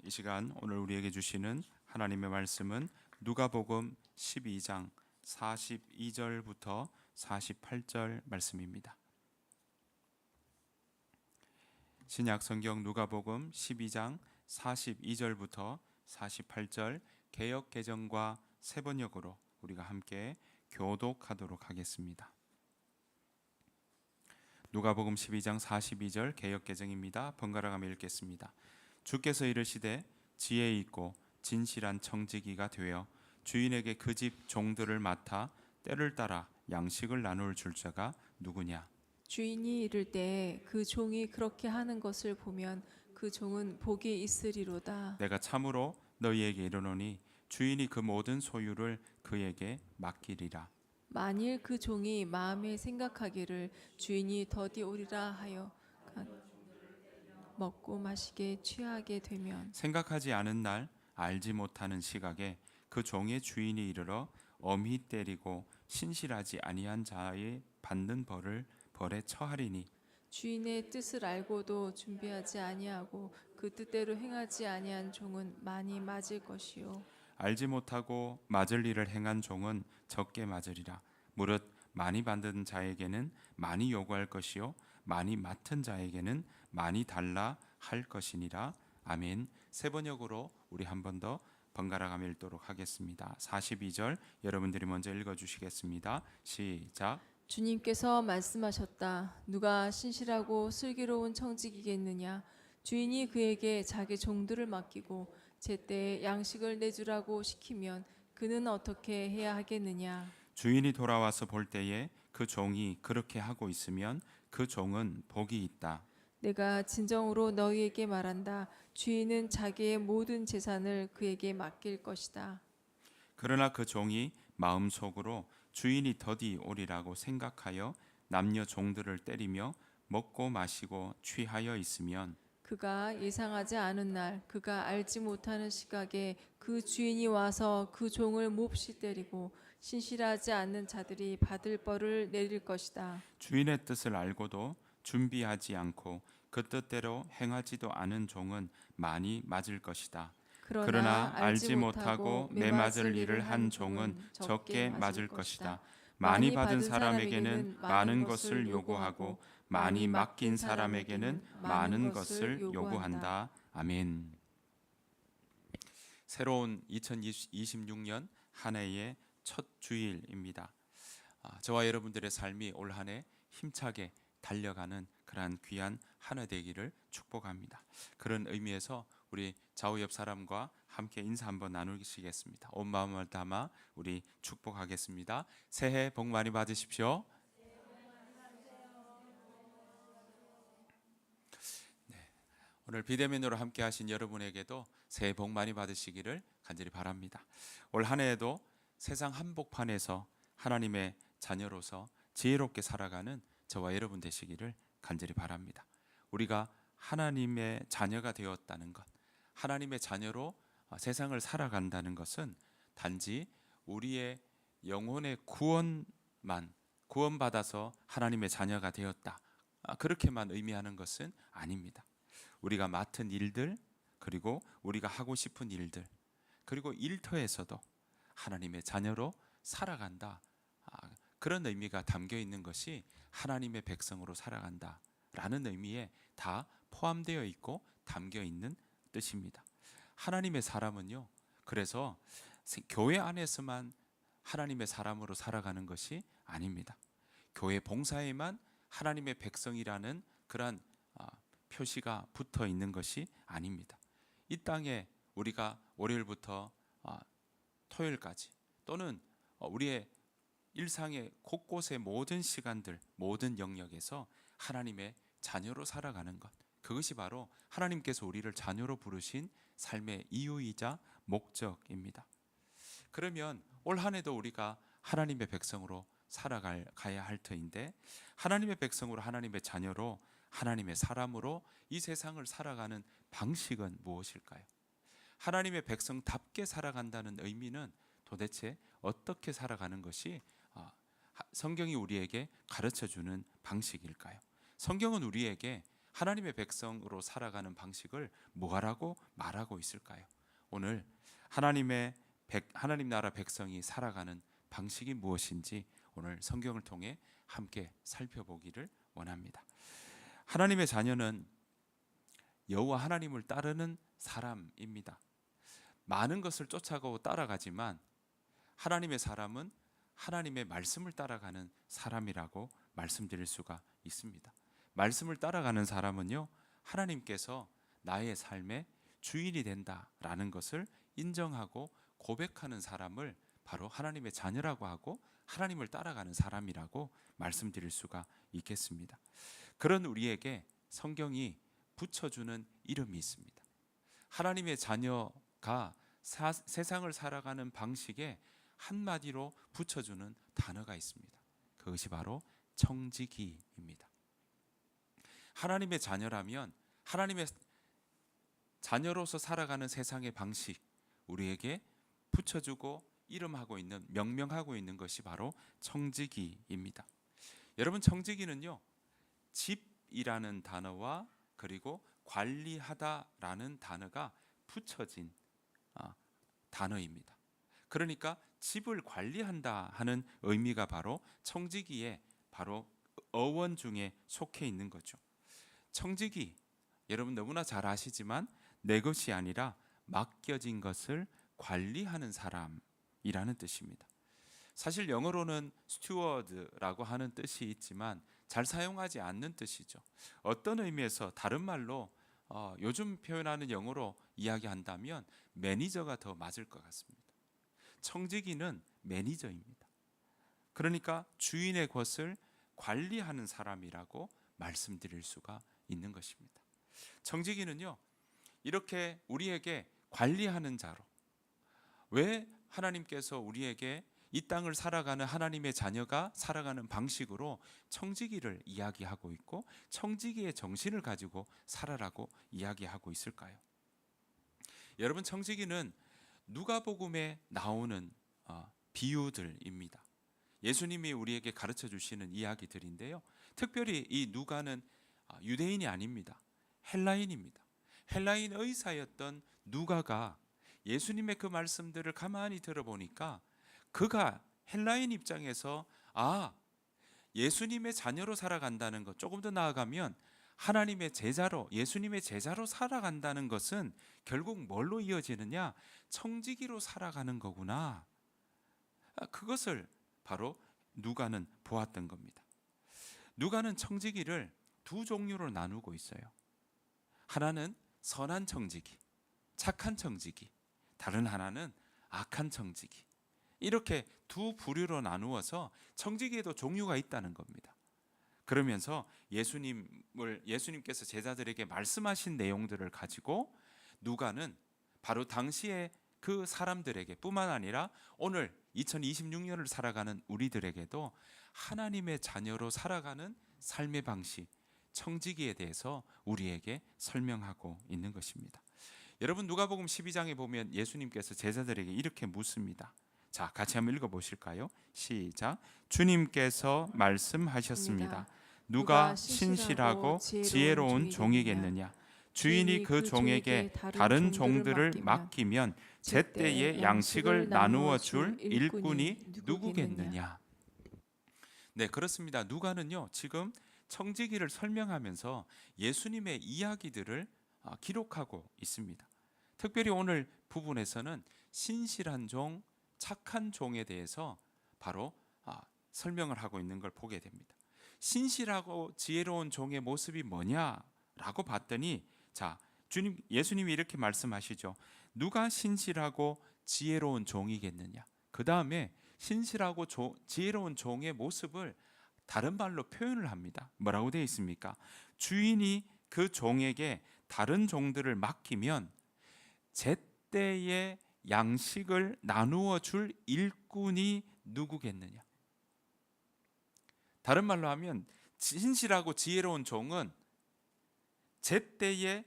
이 시간 오늘 우리에게 주시는 하나님의 말씀은 누가복음 12장 42절부터 48절 말씀입니다. 신약 성경 누가복음 12장 42절부터 48절 개역 개정과 세번역으로 우리가 함께 교독하도록 하겠습니다. 누가복음 12장 42절 개역 개정입니다. 번갈아가며 읽겠습니다. 주께서 이르시되 지혜 있고 진실한 청지기가 되어 주인에게 그 집 종들을 맡아 때를 따라 양식을 나눌 줄 자가 누구냐? 주인이 이를 때 그 종이 그렇게 하는 것을 보면 그 종은 복이 있으리로다. 내가 참으로 너희에게 이르노니 주인이 그 모든 소유를 그에게 맡기리라. 만일 그 종이 마음에 생각하기를 주인이 더디 오리라 하여 먹고 마시게 취하게 되면 생각하지 않은 날 알지 못하는 시각에 그 종의 주인이 이르러 엄히 때리고 신실하지 아니한 자의 받는 벌에 처하리니 주인의 뜻을 알고도 준비하지 아니하고 그 뜻대로 행하지 아니한 종은 많이 맞을 것이요 알지 못하고 맞을 일을 행한 종은 적게 맞으리라. 무릇 많이 받은 자에게는 많이 요구할 것이요 많이 맡은 자에게는 많이 달라 할 것이니라. 아멘. 세번역으로 우리 한 번 더 번갈아가며 읽도록 하겠습니다. 42절 여러분들이 먼저 읽어주시겠습니다. 시작. 주님께서 말씀하셨다. 누가 신실하고 슬기로운 청지기겠느냐? 주인이 그에게 자기 종들을 맡기고 제때에 양식을 내주라고 시키면 그는 어떻게 해야 하겠느냐? 주인이 돌아와서 볼 때에 그 종이 그렇게 하고 있으면 그 종은 복이 있다. 내가 진정으로 너희에게 말한다. 주인은 자기의 모든 재산을 그에게 맡길 것이다. 그러나 그 종이 마음속으로 주인이 더디 오리라고 생각하여 남녀 종들을 때리며 먹고 마시고 취하여 있으면 그가 예상하지 않은 날, 그가 알지 못하는 시각에 그 주인이 와서 그 종을 몹시 때리고 신실하지 않는 자들이 받을 벌을 내릴 것이다. 주인의 뜻을 알고도 준비하지 않고 그 뜻대로 행하지도 않은 종은 많이 맞을 것이다. 그러나 알지 못하고 매맞을 일을 한 종은 적게 맞을 것이다. 많이 받은 사람에게는 많은 것을 요구하고 많이 맡긴 사람에게는 많은 것을 요구한다. 아멘. 새로운 2026년 한 해의 첫 주일입니다. 저와 여러분들의 삶이 올 한 해 힘차게 달려가는 그러한 귀한 한 해 되기를 축복합니다. 그런 의미에서 우리 좌우 옆 사람과 함께 인사 한번 나누시겠습니다. 온 마음을 담아 우리 축복하겠습니다. 새해 복 많이 받으십시오. 네, 오늘 비대면으로 함께 하신 여러분에게도 새해 복 많이 받으시기를 간절히 바랍니다. 올 한 해에도 세상 한복판에서 하나님의 자녀로서 지혜롭게 살아가는 저와 여러분 되시기를 간절히 바랍니다. 우리가 하나님의 자녀가 되었다는 것, 하나님의 자녀로 세상을 살아간다는 것은 단지 우리의 영혼의 구원받아서 하나님의 자녀가 되었다, 그렇게만 의미하는 것은 아닙니다. 우리가 맡은 일들, 그리고 우리가 하고 싶은 일들, 그리고 일터에서도 하나님의 자녀로 살아간다, 그런 의미가 담겨 있는 것이 하나님의 백성으로 살아간다라는 의미에 다 포함되어 있고 담겨 있는 뜻입니다. 하나님의 사람은요, 그래서 교회 안에서만 하나님의 사람으로 살아가는 것이 아닙니다. 교회 봉사에만 하나님의 백성이라는 그러한 표시가 붙어 있는 것이 아닙니다. 이 땅에 우리가 월요일부터 토요일까지 또는 우리의 일상의 곳곳의 모든 시간들, 모든 영역에서 하나님의 자녀로 살아가는 것, 그것이 바로 하나님께서 우리를 자녀로 부르신 삶의 이유이자 목적입니다. 그러면 올 한 해도 우리가 하나님의 백성으로 살아가야 할 터인데, 하나님의 백성으로, 하나님의 자녀로, 하나님의 사람으로 이 세상을 살아가는 방식은 무엇일까요? 하나님의 백성답게 살아간다는 의미는 도대체 어떻게 살아가는 것이 성경이 우리에게 가르쳐주는 방식일까요? 성경은 우리에게 하나님의 백성으로 살아가는 방식을 뭐라고 말하고 있을까요? 오늘 하나님 나라 백성이 살아가는 방식이 무엇인지 오늘 성경을 통해 함께 살펴보기를 원합니다. 하나님의 자녀는 여호와 하나님을 따르는 사람입니다. 많은 것을 쫓아가고 따라가지만 하나님의 사람은 하나님의 말씀을 따라가는 사람이라고 말씀드릴 수가 있습니다. 말씀을 따라가는 사람은요, 하나님께서 나의 삶의 주인이 된다라는 것을 인정하고 고백하는 사람을 바로 하나님의 자녀라고 하고 하나님을 따라가는 사람이라고 말씀드릴 수가 있겠습니다. 그런 우리에게 성경이 붙여주는 이름이 있습니다. 하나님의 자녀가 세상을 살아가는 방식에 한마디로 붙여주는 단어가 있습니다. 그것이 바로 청지기입니다. 하나님의 자녀라면 하나님의 자녀로서 살아가는 세상의 방식, 우리에게 붙여주고 이름하고 있는, 명명하고 있는 것이 바로 청지기입니다. 여러분, 청지기는요, 집이라는 단어와 그리고 관리하다라는 단어가 붙여진 단어입니다. 그러니까 집을 관리한다 하는 의미가 바로 청지기에 바로 어원 중에 속해 있는 거죠. 청지기, 여러분 너무나 잘 아시지만 내 것이 아니라 맡겨진 것을 관리하는 사람이라는 뜻입니다. 사실 영어로는 스튜어드라고 하는 뜻이 있지만 잘 사용하지 않는 뜻이죠. 어떤 의미에서 다른 말로 요즘 표현하는 영어로 이야기한다면 매니저가 더 맞을 것 같습니다. 청지기는 매니저입니다. 그러니까 주인의 것을 관리하는 사람이라고 말씀드릴 수가 있는 것입니다. 청지기는요, 이렇게 우리에게 관리하는 자로, 왜 하나님께서 우리에게 이 땅을 살아가는 하나님의 자녀가 살아가는 방식으로 청지기를 이야기하고 있고 청지기의 정신을 가지고 살아라고 이야기하고 있을까요? 여러분, 청지기는 누가복음에 나오는 비유들입니다. 예수님이 우리에게 가르쳐 주시는 이야기들인데요, 특별히 이 누가는 유대인이 아닙니다. 헬라인입니다. 헬라인 의사였던 누가가 예수님의 그 말씀들을 가만히 들어보니까 그가 헬라인 입장에서 예수님의 자녀로 살아간다는 것, 조금 더 나아가면 하나님의 제자로, 예수님의 제자로 살아간다는 것은 결국 뭘로 이어지느냐? 청지기로 살아가는 거구나. 그것을 바로 누가는 보았던 겁니다. 누가는 청지기를 두 종류로 나누고 있어요. 하나는 선한 청지기, 착한 청지기, 다른 하나는 악한 청지기. 이렇게 두 부류로 나누어서 청지기에도 종류가 있다는 겁니다. 그러면서 예수님께서 제자들에게 말씀하신 내용들을 가지고 누가는 바로 당시에 그 사람들에게 뿐만 아니라 오늘 2026년을 살아가는 우리들에게도 하나님의 자녀로 살아가는 삶의 방식, 청지기에 대해서 우리에게 설명하고 있는 것입니다. 여러분, 누가복음 12장에 보면 예수님께서 제자들에게 이렇게 묻습니다. 자, 같이 한번 읽어보실까요? 시작. 주님께서 말씀하셨습니다. 누가 신실하고 지혜로운 종이겠느냐? 주인이 그 종에게 다른 종들을 맡기면 제때에 양식을 나누어 줄 일꾼이 누구겠느냐? 네, 그렇습니다. 누가는요, 지금 청지기를 설명하면서 예수님의 이야기들을 기록하고 있습니다. 특별히 오늘 부분에서는 신실한 종, 착한 종에 대해서 바로 설명을 하고 있는 걸 보게 됩니다. 신실하고 지혜로운 종의 모습이 뭐냐라고 봤더니, 자, 예수님이 이렇게 말씀하시죠. 누가 신실하고 지혜로운 종이겠느냐? 그 다음에 신실하고 지혜로운 종의 모습을 다른 말로 표현을 합니다. 뭐라고 되어 있습니까? 주인이 그 종에게 다른 종들을 맡기면 제때에 양식을 나누어 줄 일꾼이 누구겠느냐? 다른 말로 하면 신실하고 지혜로운 종은 제때에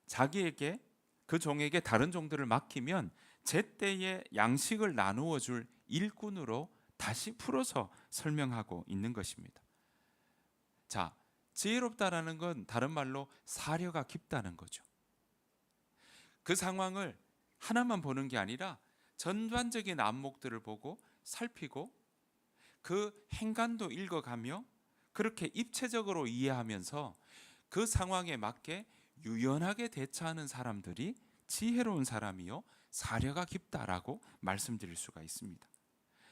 자기에게, 그 종에게 다른 종들을 맡기면 제때에 양식을 나누어 줄 일꾼으로 다시 풀어서 설명하고 있는 것입니다. 자, 지혜롭다라는 건 다른 말로 사려가 깊다는 거죠. 그 상황을 하나만 보는 게 아니라 전반적인 안목들을 보고 살피고 그 행간도 읽어가며 그렇게 입체적으로 이해하면서 그 상황에 맞게 유연하게 대처하는 사람들이 지혜로운 사람이요 사려가 깊다라고 말씀드릴 수가 있습니다.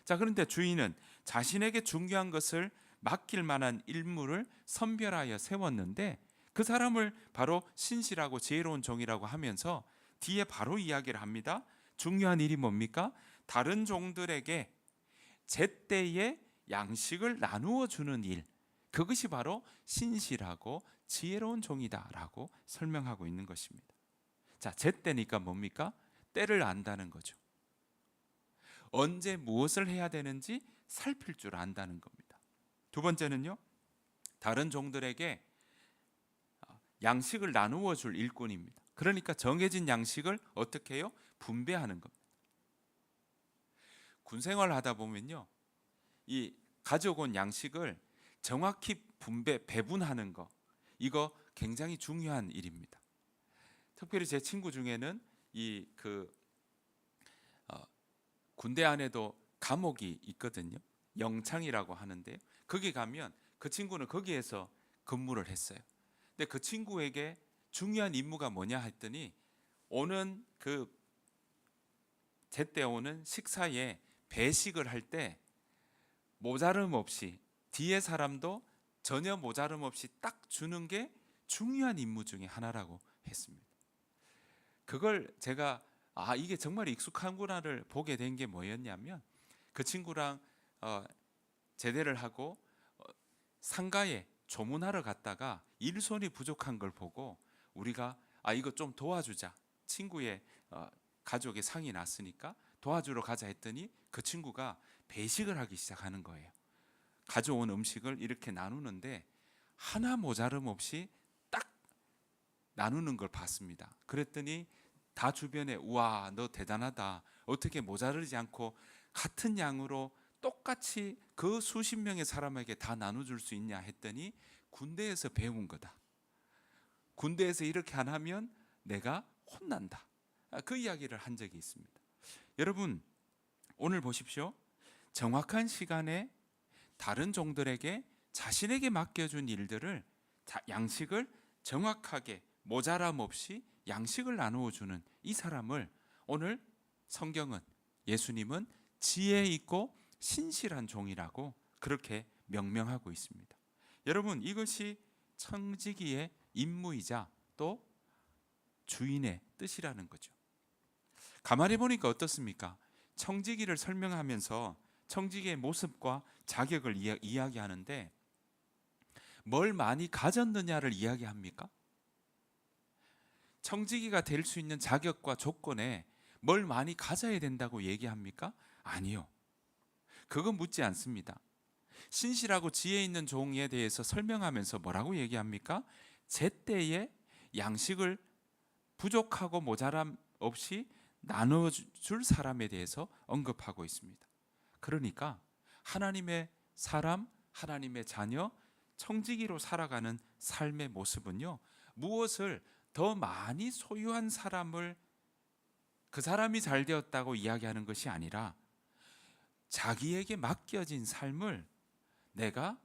자, 그런데 주인은 자신에게 중요한 것을 맡길 만한 인물을 선별하여 세웠는데 그 사람을 바로 신실하고 지혜로운 종이라고 하면서 뒤에 바로 이야기를 합니다. 중요한 일이 뭡니까? 다른 종들에게 제때에 양식을 나누어 주는 일, 그것이 바로 신실하고 지혜로운 종이다라고 설명하고 있는 것입니다. 자, 제때니까 뭡니까? 때를 안다는 거죠. 언제 무엇을 해야 되는지 살필 줄 안다는 겁니다. 두 번째는요, 다른 종들에게 양식을 나누어 줄 일꾼입니다. 그러니까 정해진 양식을 어떻게 해요? 분배하는 겁니다. 군 생활을 하다 보면요, 이 가져온 양식을 정확히 배분하는 거, 이거 굉장히 중요한 일입니다. 특별히 제 친구 중에는 군대 안에도 감옥이 있거든요. 영창이라고 하는데 거기 가면 그 친구는 거기에서 근무를 했어요. 근데 그 친구에게 중요한 임무가 뭐냐 했더니 오는 제때 오는 식사에 배식을 할 때 모자름 없이 뒤에 사람도 전혀 모자름 없이 딱 주는 게 중요한 임무 중에 하나라고 했습니다. 그걸 제가 이게 정말 익숙한구나를 보게 된 게 뭐였냐면 그 친구랑 제대를 하고 상가에 조문하러 갔다가 일손이 부족한 걸 보고 우리가 이거 좀 도와주자, 친구의 가족의 상이 났으니까 도와주러 가자 했더니 그 친구가 배식을 하기 시작하는 거예요. 가져온 음식을 이렇게 나누는데 하나 모자름 없이 딱 나누는 걸 봤습니다. 그랬더니 다 주변에 우와 너 대단하다, 어떻게 모자르지 않고 같은 양으로 똑같이 그 수십 명의 사람에게 다 나눠줄 수 있냐 했더니 군대에서 배운 거다. 군대에서 이렇게 안 하면 내가 혼난다. 그 이야기를 한 적이 있습니다. 여러분, 오늘 보십시오. 정확한 시간에 다른 종들에게 자신에게 맡겨준 일들을 양식을 정확하게 모자람 없이 양식을 나누어 주는 이 사람을 오늘 성경은, 예수님은 지혜 있고 신실한 종이라고 그렇게 명명하고 있습니다. 여러분, 이것이 청지기의 임무이자 또 주인의 뜻이라는 거죠. 가만히 보니까 어떻습니까? 청지기를 설명하면서 청지기의 모습과 자격을 이야기하는데 뭘 많이 가졌느냐를 이야기합니까? 청지기가 될 수 있는 자격과 조건에 뭘 많이 가져야 된다고 얘기합니까? 아니요. 그건 묻지 않습니다. 신실하고 지혜 있는 종에 대해서 설명하면서 뭐라고 얘기합니까? 제때에 양식을 부족하고 모자람 없이 나눠줄 사람에 대해서 언급하고 있습니다. 그러니까 하나님의 사람, 하나님의 자녀, 청지기로 살아가는 삶의 모습은요, 무엇을 더 많이 소유한 사람을 그 사람이 잘 되었다고 이야기하는 것이 아니라 자기에게 맡겨진 삶을 내가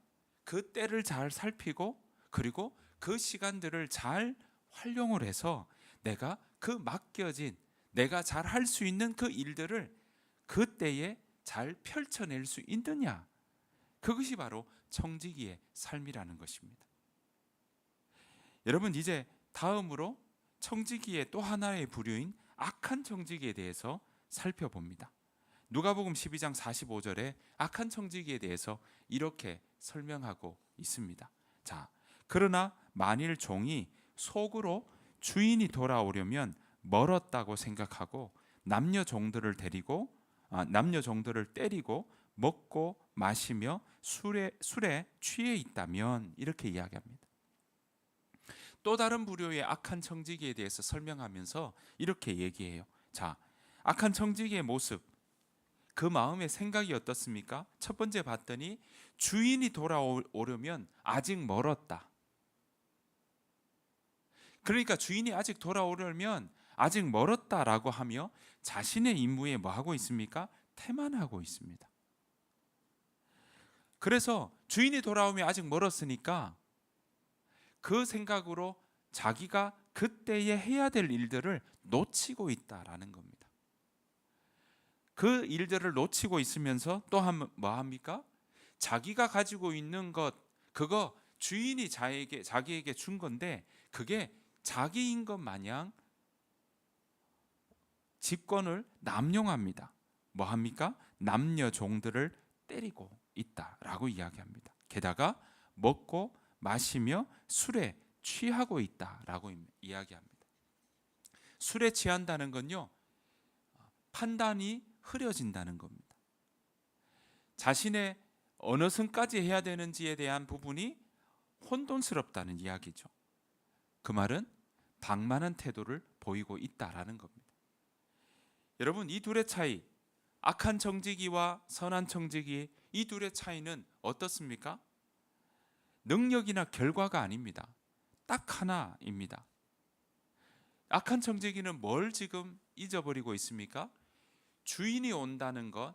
그 때를 잘 살피고 그리고 그 시간들을 잘 활용을 해서 내가 그 맡겨진 내가 잘 할 수 있는 그 일들을 그 때에 잘 펼쳐낼 수 있느냐, 그것이 바로 청지기의 삶이라는 것입니다. 여러분, 이제 다음으로 청지기의 또 하나의 부류인 악한 청지기에 대해서 살펴봅니다. 누가복음 12장 45절에 악한 청지기에 대해서 이렇게 설명하고 있습니다. 자, 그러나 만일 종이 속으로 주인이 돌아오려면 멀었다고 생각하고 남녀 종들을 때리고 먹고 마시며 술에 취해 있다면, 이렇게 이야기합니다. 또 다른 부류의 악한 청지기에 대해서 설명하면서 이렇게 얘기해요. 자, 악한 청지기의 모습, 그 마음의 생각이 어떻습니까? 첫 번째 봤더니 주인이 돌아오려면 아직 멀었다. 그러니까 주인이 아직 돌아오려면 아직 멀었다라고 하며 자신의 임무에 뭐 하고 있습니까? 태만하고 있습니다. 그래서 주인이 돌아오면 아직 멀었으니까 그 생각으로 자기가 그때에 해야 될 일들을 놓치고 있다라는 겁니다. 그 일들을 놓치고 있으면서 또 뭐 합니까? 자기가 가지고 있는 것, 그거 주인이 자기에게 준 건데 그게 자기인 것 마냥 직권을 남용합니다. 뭐 합니까? 남녀 종들을 때리고 있다라고 이야기합니다. 게다가 먹고 마시며 술에 취하고 있다라고 이야기합니다. 술에 취한다는 건요, 판단이 흐려진다는 겁니다. 자신의 어느 선까지 해야 되는지에 대한 부분이 혼돈스럽다는 이야기죠. 그 말은 방만한 태도를 보이고 있다라는 겁니다. 여러분, 이 둘의 차이, 악한 청지기와 선한 청지기, 이 둘의 차이는 어떻습니까? 능력이나 결과가 아닙니다. 딱 하나입니다. 악한 청지기는 뭘 지금 잊어버리고 있습니까? 주인이 온다는 것,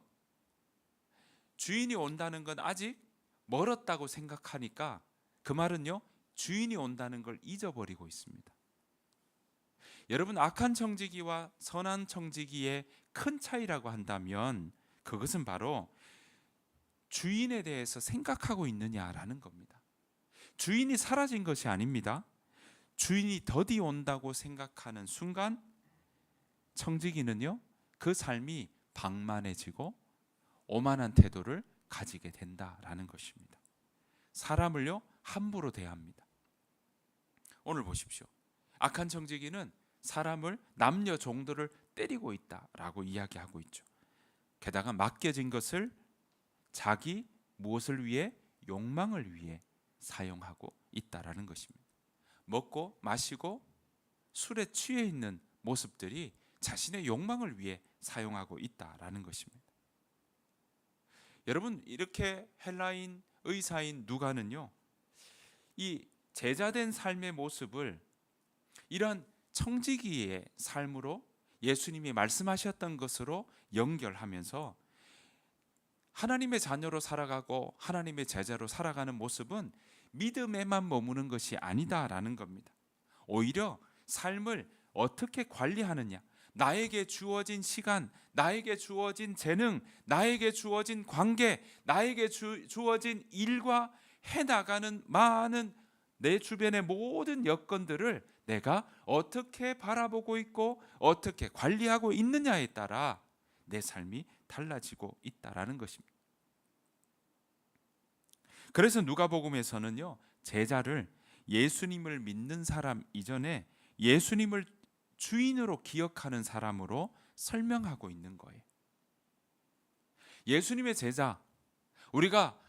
주인이 온다는 건 아직 멀었다고 생각하니까 그 말은요, 주인이 온다는 걸 잊어버리고 있습니다. 여러분, 악한 청지기와 선한 청지기의 큰 차이라고 한다면 그것은 바로 주인에 대해서 생각하고 있느냐라는 겁니다. 주인이 사라진 것이 아닙니다. 주인이 더디 온다고 생각하는 순간 청지기는요, 그 삶이 방만해지고 오만한 태도를 가지게 된다라는 것입니다. 사람을요, 함부로 대합니다. 오늘 보십시오. 악한 청지기는 사람을, 남녀 종들을 때리고 있다라고 이야기하고 있죠. 게다가 맡겨진 것을 자기 무엇을 위해? 욕망을 위해 사용하고 있다라는 것입니다. 먹고 마시고 술에 취해 있는 모습들이 자신의 욕망을 위해 사용하고 있다라는 것입니다. 여러분, 이렇게 헬라인 의사인 누가는요, 이 제자된 삶의 모습을 이런 청지기의 삶으로 예수님이 말씀하셨던 것으로 연결하면서 하나님의 자녀로 살아가고 하나님의 제자로 살아가는 모습은 믿음에만 머무는 것이 아니다라는 겁니다. 오히려 삶을 어떻게 관리하느냐, 나에게 주어진 시간, 나에게 주어진 재능, 나에게 주어진 관계, 나에게 주어진 일과 해나가는 많은 내 주변의 모든 여건들을 내가 어떻게 바라보고 있고 어떻게 관리하고 있느냐에 따라 내 삶이 달라지고 있다라는 것입니다. 그래서 누가복음에서는요, 제자를 예수님을 믿는 사람 이전에 예수님을 주인으로 기억하는 사람으로 설명하고 있는 거예요. 예수님의 제자, 우리가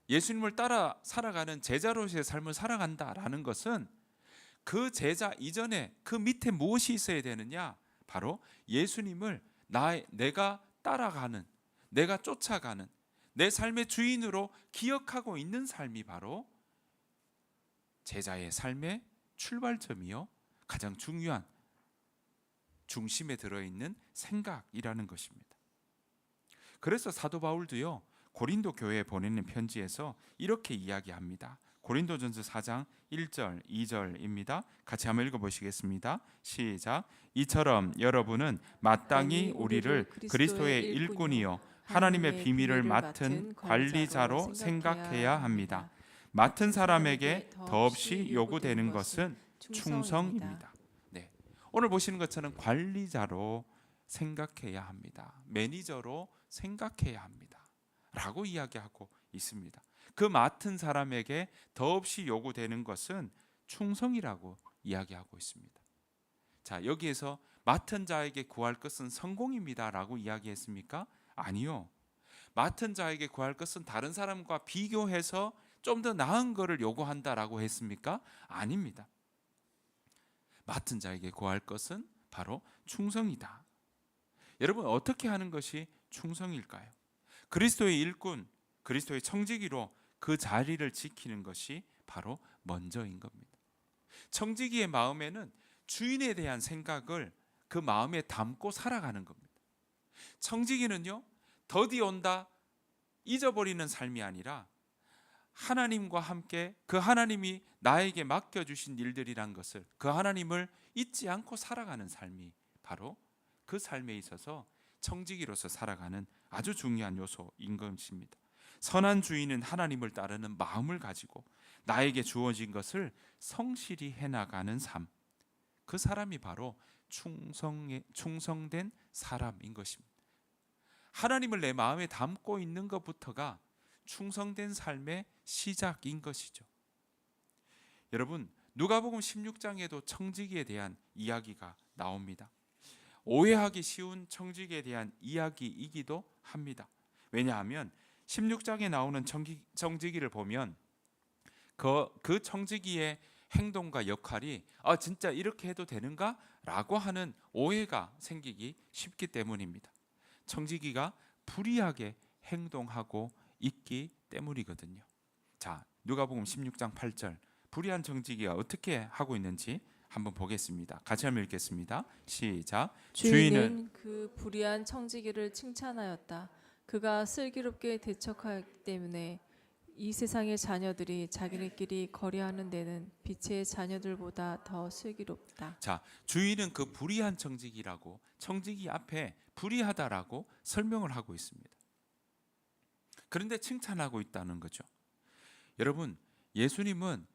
예수님을 따라 살아가는 제자로서의 삶을 살아간다라는 것은 그 제자 이전에 그 밑에 무엇이 있어야 되느냐? 바로 예수님을 내가 따라가는, 내가 쫓아가는 내 삶의 주인으로 기억하고 있는 삶이 바로 제자의 삶의 출발점이요, 가장 중요한 중심에 들어있는 생각이라는 것입니다. 그래서 사도 바울도요, 고린도 교회에 보내는 편지에서 이렇게 이야기합니다. 고린도전서 4장 1절 2절입니다. 같이 한번 읽어보시겠습니다. 시작. 이처럼 여러분은 마땅히 우리를 그리스도의 일꾼이요 하나님의 비밀을 맡은 관리자로 생각해야 합니다. 맡은 사람에게 더없이 요구되는 것은 충성입니다. 네, 오늘 보시는 것처럼 관리자로 생각해야 합니다. 매니저로 생각해야 합니다. 라고 이야기하고 있습니다. 그 맡은 사람에게 더없이 요구되는 것은 충성이라고 이야기하고 있습니다. 자, 여기에서 맡은 자에게 구할 것은 성공입니다 라고 이야기했습니까? 아니요. 맡은 자에게 구할 것은 다른 사람과 비교해서 좀 더 나은 것을 요구한다라고 했습니까? 아닙니다. 맡은 자에게 구할 것은 바로 충성이다. 여러분, 어떻게 하는 것이 충성일까요? 그리스도의 일꾼, 그리스도의 청지기로 그 자리를 지키는 것이 바로 먼저인 겁니다. 청지기의 마음에는 주인에 대한 생각을 그 마음에 담고 살아가는 겁니다. 청지기는요, 더디 온다 잊어버리는 삶이 아니라 하나님과 함께 그 하나님이 나에게 맡겨주신 일들이란 것을, 그 하나님을 잊지 않고 살아가는 삶이 바로 그 삶에 있어서 청지기로서 살아가는 아주 중요한 요소인 것입니다. 선한 주인은 하나님을 따르는 마음을 가지고 나에게 주어진 것을 성실히 해나가는 삶, 그 사람이 바로 충성된 사람인 것입니다. 하나님을 내 마음에 담고 있는 것부터가 충성된 삶의 시작인 것이죠. 여러분, 누가복음 16장에도 청지기에 대한 이야기가 나옵니다. 오해하기 쉬운 청지기에 대한 이야기이기도 합니다. 왜냐하면 16장에 나오는 청지기를 보면 그 청지기의 행동과 역할이 진짜 이렇게 해도 되는가? 라고 하는 오해가 생기기 쉽기 때문입니다. 청지기가 불의하게 행동하고 있기 때문이거든요. 자, 누가복음 16장 8절, 불의한 청지기가 어떻게 하고 있는지 한번 보겠습니다. 같이 한번 읽겠습니다. 시작. 주인은 그 불의한 청지기를 칭찬하였다. 그가 슬기롭게 대처하기 때문에 이 세상의 자녀들이 자기네끼리 거래하는 데는 빛의 자녀들보다 더 슬기롭다. 자, 주인은 그 불의한 청지기라고, 청지기 앞에 불의하다라고 설명을 하고 있습니다. 그런데 칭찬하고 있다는 거죠. 여러분, 예수님은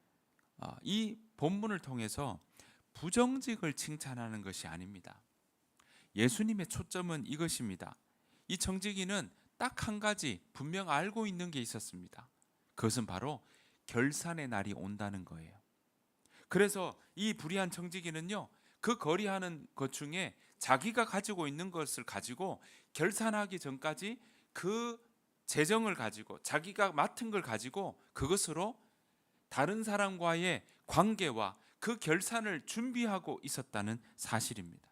이 본문을 통해서 부정직을 칭찬하는 것이 아닙니다. 예수님의 초점은 이것입니다. 이 청지기는 딱 한 가지 분명 알고 있는 게 있었습니다. 그것은 바로 결산의 날이 온다는 거예요. 그래서 이 불의한 청지기는요, 그 거래하는 것 중에 자기가 가지고 있는 것을 가지고 결산하기 전까지 그 재정을 가지고, 자기가 맡은 걸 가지고 그것으로 다른 사람과의 관계와 그 결산을 준비하고 있었다는 사실입니다.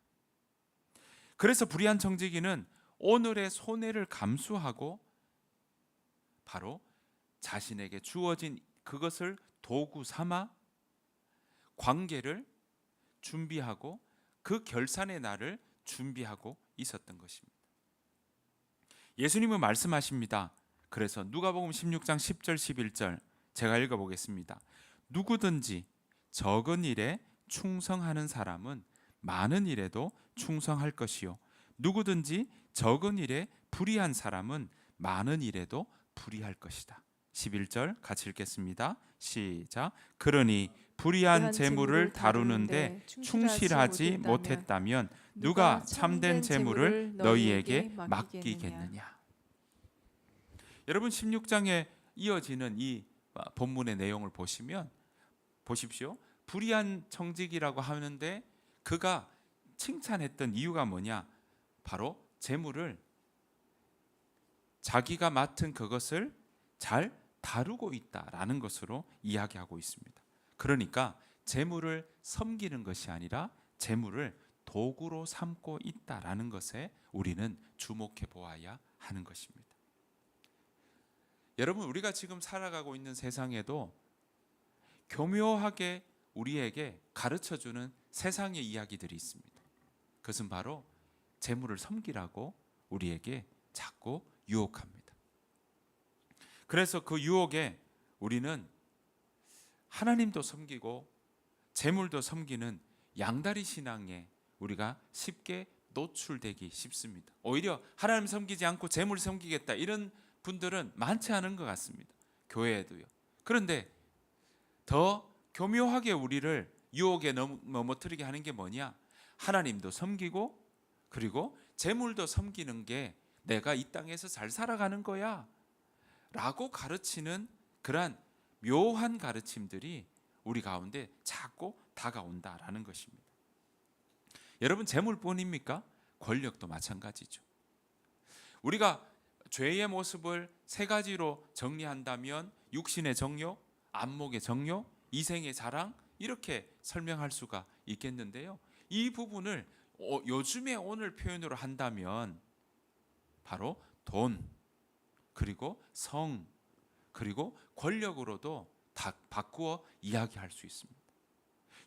그래서 불의한 청지기는 오늘의 손해를 감수하고 바로 자신에게 주어진 그것을 도구 삼아 관계를 준비하고 그 결산의 날을 준비하고 있었던 것입니다. 예수님은 말씀하십니다. 그래서 누가복음 16장 10절 11절 제가 읽어보겠습니다. 누구든지 적은 일에 충성하는 사람은 많은 일에도 충성할 것이요, 누구든지 적은 일에 불의한 사람은 많은 일에도 불의할 것이다. 11절 같이 읽겠습니다. 시작. 그러니 불의한 재물을 다루는데 충실하지 못했다면 누가 참된 재물을 너희에게 맡기겠느냐. 여러분, 16장에 이어지는 이 본문의 내용을 보시면 보십시오. 불의한 청지기라고 하는데 그가 칭찬했던 이유가 뭐냐? 바로 재물을, 자기가 맡은 그것을 잘 다루고 있다라는 것으로 이야기하고 있습니다. 그러니까 재물을 섬기는 것이 아니라 재물을 도구로 삼고 있다라는 것에 우리는 주목해 보아야 하는 것입니다. 여러분, 우리가 지금 살아가고 있는 세상에도 교묘하게 우리에게 가르쳐주는 세상의 이야기들이 있습니다. 그것은 바로 재물을 섬기라고 우리에게 자꾸 유혹합니다. 그래서 그 유혹에 우리는 하나님도 섬기고 재물도 섬기는 양다리 신앙에 우리가 쉽게 노출되기 쉽습니다. 오히려 하나님 섬기지 않고 재물 섬기겠다 이런 분들은 많지 않은 것 같습니다. 교회에도요. 그런데 더 교묘하게 우리를 유혹에 넘어뜨리게 하는 게 뭐냐? 하나님도 섬기고 그리고 재물도 섬기는 게 내가 이 땅에서 잘 살아가는 거야 라고 가르치는 그러한 묘한 가르침들이 우리 가운데 자꾸 다가온다라는 것입니다. 여러분, 재물뿐입니까? 권력도 마찬가지죠. 우리가 죄의 모습을 세 가지로 정리한다면 육신의 정욕, 안목의 정욕, 이생의 자랑, 이렇게 설명할 수가 있겠는데요. 이 부분을 요즘에 오늘 표현으로 한다면 바로 돈, 그리고 성, 그리고 권력으로도 다 바꾸어 이야기할 수 있습니다.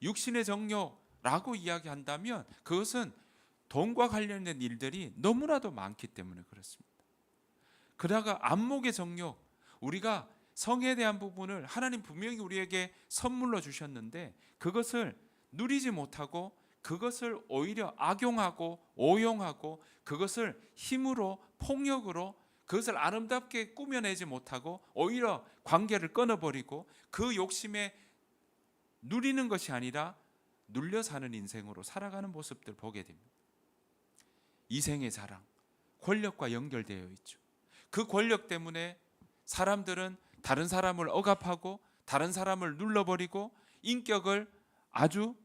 육신의 정욕라고 이야기한다면 그것은 돈과 관련된 일들이 너무나도 많기 때문에 그렇습니다. 그러다가 안목의 정욕, 우리가 성에 대한 부분을 하나님 분명히 우리에게 선물로 주셨는데 그것을 누리지 못하고 그것을 오히려 악용하고 오용하고 그것을 힘으로 폭력으로 그것을 아름답게 꾸며내지 못하고 오히려 관계를 끊어버리고 그 욕심에 누리는 것이 아니라 눌려 사는 인생으로 살아가는 모습들 보게 됩니다. 이생의 자랑, 권력과 연결되어 있죠. 그 권력 때문에 사람들은 다른 사람을 억압하고 다른 사람을 눌러버리고 인격을 아주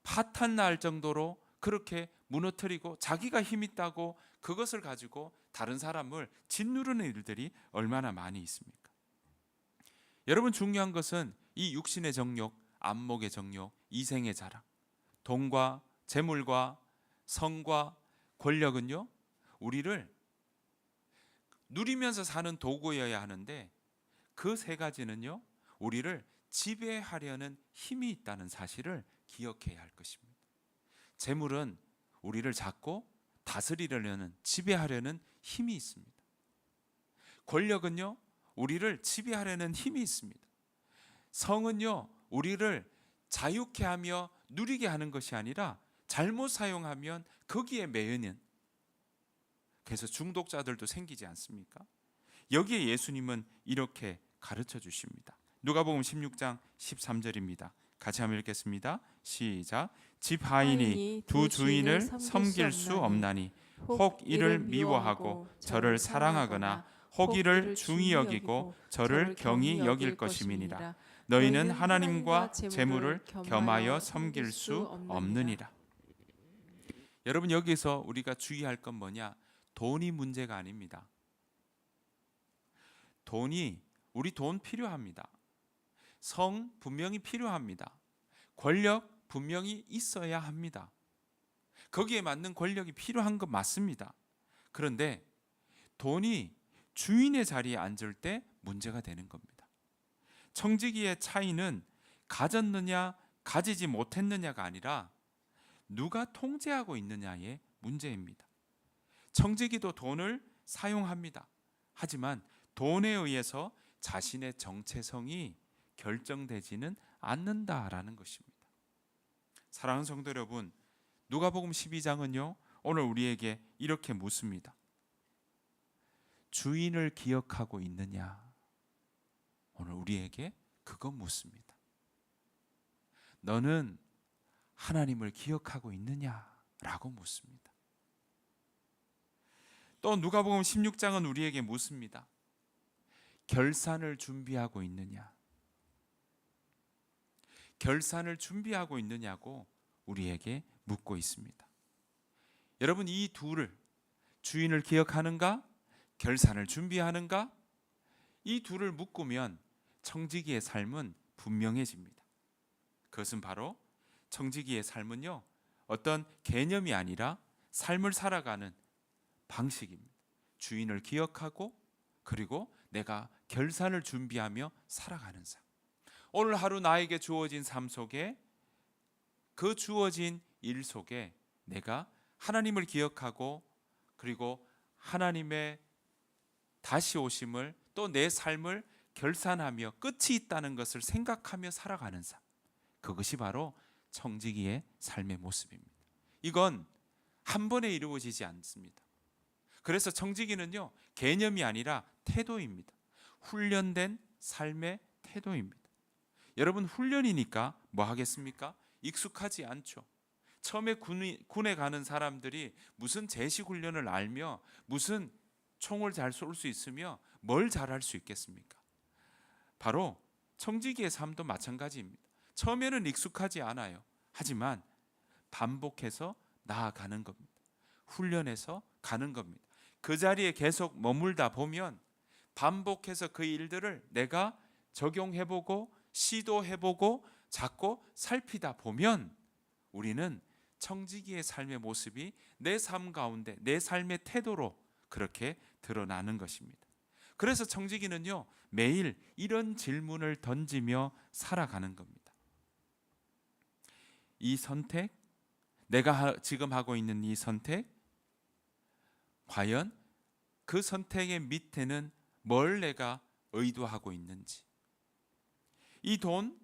파탄날 정도로 그렇게 무너뜨리고 자기가 힘 있다고 그것을 가지고 다른 사람을 짓누르는 일들이 얼마나 많이 있습니까? 여러분, 중요한 것은 이 육신의 정욕, 안목의 정욕, 이생의 자랑, 돈과 재물과 성과 권력은요, 우리를 누리면서 사는 도구여야 하는데 그 세 가지는요, 우리를 지배하려는 힘이 있다는 사실을 기억해야 할 것입니다. 재물은 우리를 잡고 다스리려는, 지배하려는 힘이 있습니다. 권력은요, 우리를 지배하려는 힘이 있습니다. 성은요, 우리를 자유케 하며 누리게 하는 것이 아니라 잘못 사용하면 거기에 매여는, 그래서 중독자들도 생기지 않습니까? 여기에 예수님은 이렇게 가르쳐 주십니다. 누가복음 16장 13절입니다. 같이 한번 읽겠습니다. 시작. 집 하인이 두 주인을 섬길 수 없나니 혹 이를 미워하고 저를 사랑하거나 혹 이를 중히 여기고 저를 경히 여길 것임이니라. 너희는 하나님과 재물을 겸하여 섬길 수 없느니라. 여러분, 여기서 우리가 주의할 건 뭐냐? 돈이 문제가 아닙니다. 우리 돈 필요합니다. 성 분명히 필요합니다. 권력 분명히 있어야 합니다. 거기에 맞는 권력이 필요한 건 맞습니다. 그런데 돈이 주인의 자리에 앉을 때 문제가 되는 겁니다. 청지기의 차이는 가졌느냐 가지지 못했느냐가 아니라 누가 통제하고 있느냐의 문제입니다. 청지기도 돈을 사용합니다. 하지만 돈에 의해서 자신의 정체성이 결정되지는 않는다라는 것입니다. 사랑하는 성도 여러분, 누가복음 12장은요, 오늘 우리에게 이렇게 묻습니다. 주인을 기억하고 있느냐? 오늘 우리에게 그거 묻습니다. 너는 하나님을 기억하고 있느냐라고 묻습니다. 또 누가복음 16장은 우리에게 묻습니다. 결산을 준비하고 있느냐? 결산을 준비하고 있느냐고 우리에게 묻고 있습니다. 여러분, 이 둘을, 주인을 기억하는가? 결산을 준비하는가? 이 둘을 묶으면 청지기의 삶은 분명해집니다. 그것은 바로 청지기의 삶은요, 어떤 개념이 아니라 삶을 살아가는 방식입니다. 주인을 기억하고 그리고 내가 결산을 준비하며 살아가는 삶. 오늘 하루 나에게 주어진 삶 속에, 그 주어진 일 속에 내가 하나님을 기억하고 그리고 하나님의 다시 오심을, 또 내 삶을 결산하며 끝이 있다는 것을 생각하며 살아가는 삶. 그것이 바로 청지기의 삶의 모습입니다. 이건 한 번에 이루어지지 않습니다. 그래서 청지기는요, 개념이 아니라 태도입니다. 훈련된 삶의 태도입니다. 여러분, 훈련이니까 뭐 하겠습니까? 익숙하지 않죠. 처음에 군에 가는 사람들이 무슨 제식 훈련을 알며 무슨 총을 잘 쏠 수 있으며 뭘 잘할 수 있겠습니까? 바로 청지기의 삶도 마찬가지입니다. 처음에는 익숙하지 않아요. 하지만 반복해서 나아가는 겁니다. 훈련해서 가는 겁니다. 그 자리에 계속 머물다 보면 반복해서 그 일들을 내가 적용해보고 시도해보고 자꾸 살피다 보면 우리는 청지기의 삶의 모습이 내 삶 가운데, 내 삶의 태도로 그렇게 드러나는 것입니다. 그래서 청지기는요, 매일 이런 질문을 던지며 살아가는 겁니다. 이 선택, 내가 지금 하고 있는 이 선택, 과연 그 선택의 밑에는 뭘 내가 의도하고 있는지, 이 돈,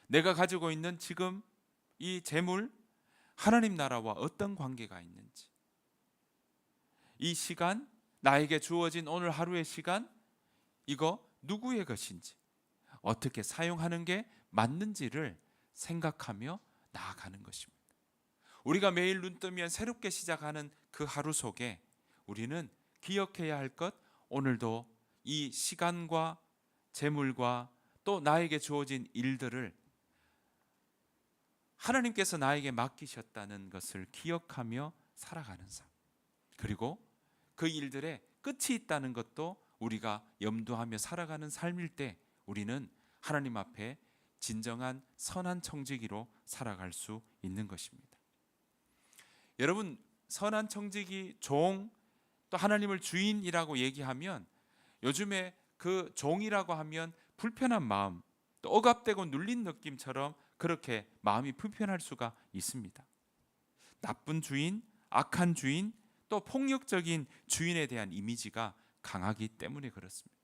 내가 가지고 있는 지금 이 재물, 하나님 나라와 어떤 관계가 있는지, 이 시간, 나에게 주어진 오늘 하루의 시간, 이거 누구의 것인지, 어떻게 사용하는 게 맞는지를 생각하며 나아가는 것입니다. 우리가 매일 눈 뜨면 새롭게 시작하는 그 하루 속에 우리는 기억해야 할 것, 오늘도 이 시간과 재물과 또 나에게 주어진 일들을 하나님께서 나에게 맡기셨다는 것을 기억하며 살아가는 삶, 그리고 그 일들에 끝이 있다는 것도 우리가 염두하며 살아가는 삶일 때 우리는 하나님 앞에 진정한 선한 청지기로 살아갈 수 있는 것입니다. 여러분, 선한 청지기, 종, 또 하나님을 주인이라고 얘기하면 요즘에 그 종이라고 하면 불편한 마음, 또 억압되고 눌린 느낌처럼 그렇게 마음이 불편할 수가 있습니다. 나쁜 주인, 악한 주인, 또 폭력적인 주인에 대한 이미지가 강하기 때문에 그렇습니다.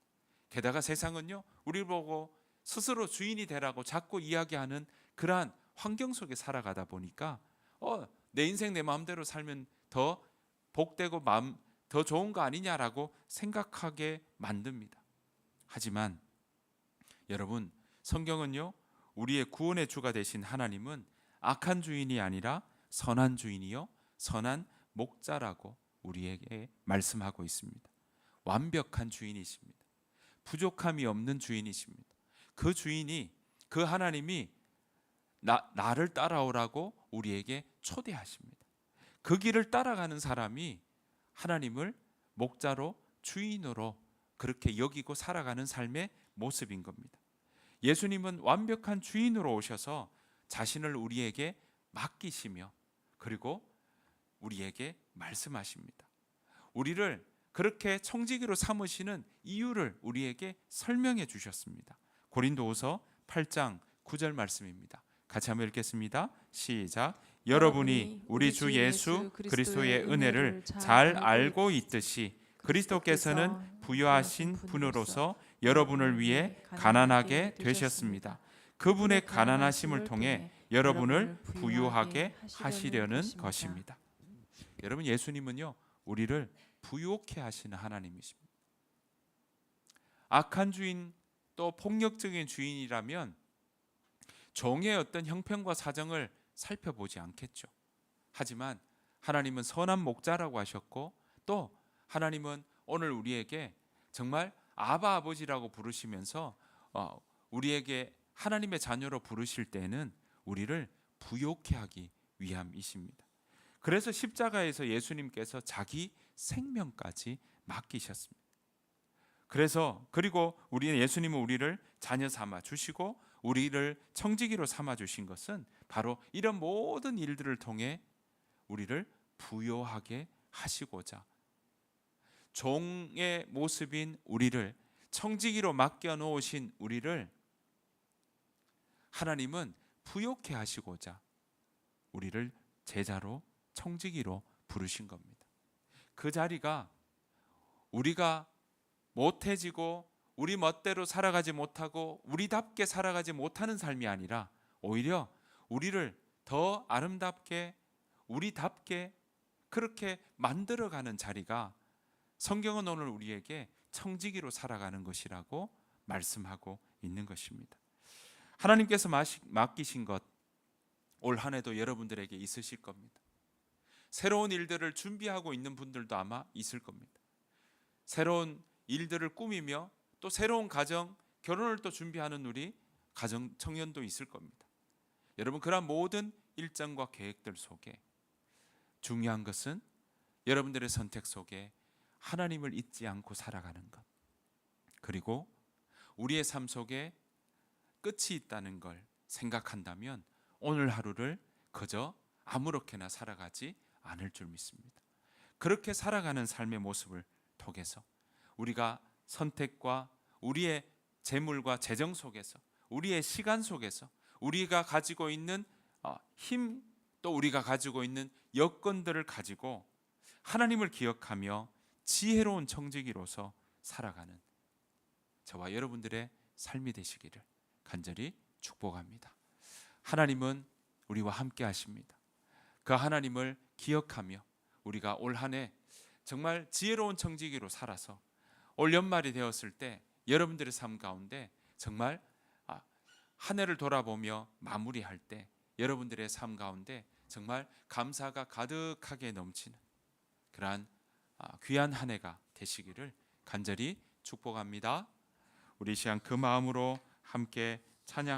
게다가 세상은요, 우리를 보고 스스로 주인이 되라고 자꾸 이야기하는 그러한 환경 속에 살아가다 보니까 내 인생 내 마음대로 살면 더 복되고 마음 더 좋은 거 아니냐라고 생각하게 만듭니다. 하지만 여러분, 성경은요, 우리의 구원의 주가 되신 하나님은 악한 주인이 아니라 선한 주인이요 선한 목자라고 우리에게 말씀하고 있습니다. 완벽한 주인이십니다. 부족함이 없는 주인이십니다. 그 주인이, 그 하나님이 나를 따라오라고 우리에게 초대하십니다. 그 길을 따라가는 사람이 하나님을 목자로, 주인으로 그렇게 여기고 살아가는 삶의 모습인 겁니다. 예수님은 완벽한 주인으로 오셔서 자신을 우리에게 맡기시며 그리고 우리에게 말씀하십니다. 우리를 그렇게 청지기로 삼으시는 이유를 우리에게 설명해 주셨습니다. 고린도후서 8장 9절 말씀입니다. 같이 한번 읽겠습니다. 시작. 여러분이 우리 주 예수 그리스도의 은혜를 잘 알고 있듯이 그리스도께서는 부유하신 분으로서 여러분을 위해 가난하게 되셨습니다. 그분의 가난하심을 통해 여러분을 부유하게 하시려는 것입니다. 여러분, 예수님은요, 우리를 부유케 하시는 하나님이십니다. 악한 주인, 또 폭력적인 주인이라면 종의 어떤 형편과 사정을 살펴보지 않겠죠. 하지만 하나님은 선한 목자라고 하셨고, 또 하나님은 오늘 우리에게 정말 아바 아버지라고 부르시면서 우리에게 하나님의 자녀로 부르실 때는 우리를 부요케 하기 위함이십니다. 그래서 십자가에서 예수님께서 자기 생명까지 맡기셨습니다. 그리고 예수님은 우리를 자녀 삼아 주시고 우리를 청지기로 삼아 주신 것은 바로 이런 모든 일들을 통해 우리를 부요하게 하시고자, 종의 모습인 우리를 청지기로 맡겨 놓으신 우리를 하나님은 부요케 하시고자 우리를 제자로, 청지기로 부르신 겁니다. 그 자리가 우리가 못해지고 우리 멋대로 살아가지 못하고 우리답게 살아가지 못하는 삶이 아니라 오히려 우리를 더 아름답게, 우리답게 그렇게 만들어가는 자리가 성경은 오늘 우리에게 청지기로 살아가는 것이라고 말씀하고 있는 것입니다. 하나님께서 맡기신 것, 올 한 해도 여러분들에게 있으실 겁니다. 새로운 일들을 준비하고 있는 분들도 아마 있을 겁니다. 새로운 일들을 꾸미며 또 새로운 가정, 결혼을 또 준비하는 우리 가정 청년도 있을 겁니다. 여러분, 그런 모든 일정과 계획들 속에 중요한 것은 여러분들의 선택 속에 하나님을 잊지 않고 살아가는 것, 그리고 우리의 삶 속에 끝이 있다는 걸 생각한다면 오늘 하루를 그저 아무렇게나 살아가지 않을 줄 믿습니다. 그렇게 살아가는 삶의 모습을 통해서 우리가 선택과 우리의 재물과 재정 속에서, 우리의 시간 속에서, 우리가 가지고 있는 힘, 또 우리가 가지고 있는 여건들을 가지고 하나님을 기억하며 지혜로운 청지기로서 살아가는 저와 여러분들의 삶이 되시기를 간절히 축복합니다. 하나님은 우리와 함께 하십니다. 그 하나님을 기억하며 우리가 올 한 해 정말 지혜로운 청지기로 살아서 올 연말이 되었을 때 여러분들의 삶 가운데 정말 한 해를 돌아보며 마무리할 때 여러분들의 삶 가운데 정말 감사가 가득하게 넘치는 그러한 귀한 한 해가 되시기를 간절히 축복합니다. 우리 이 시간 그 마음으로 함께 찬양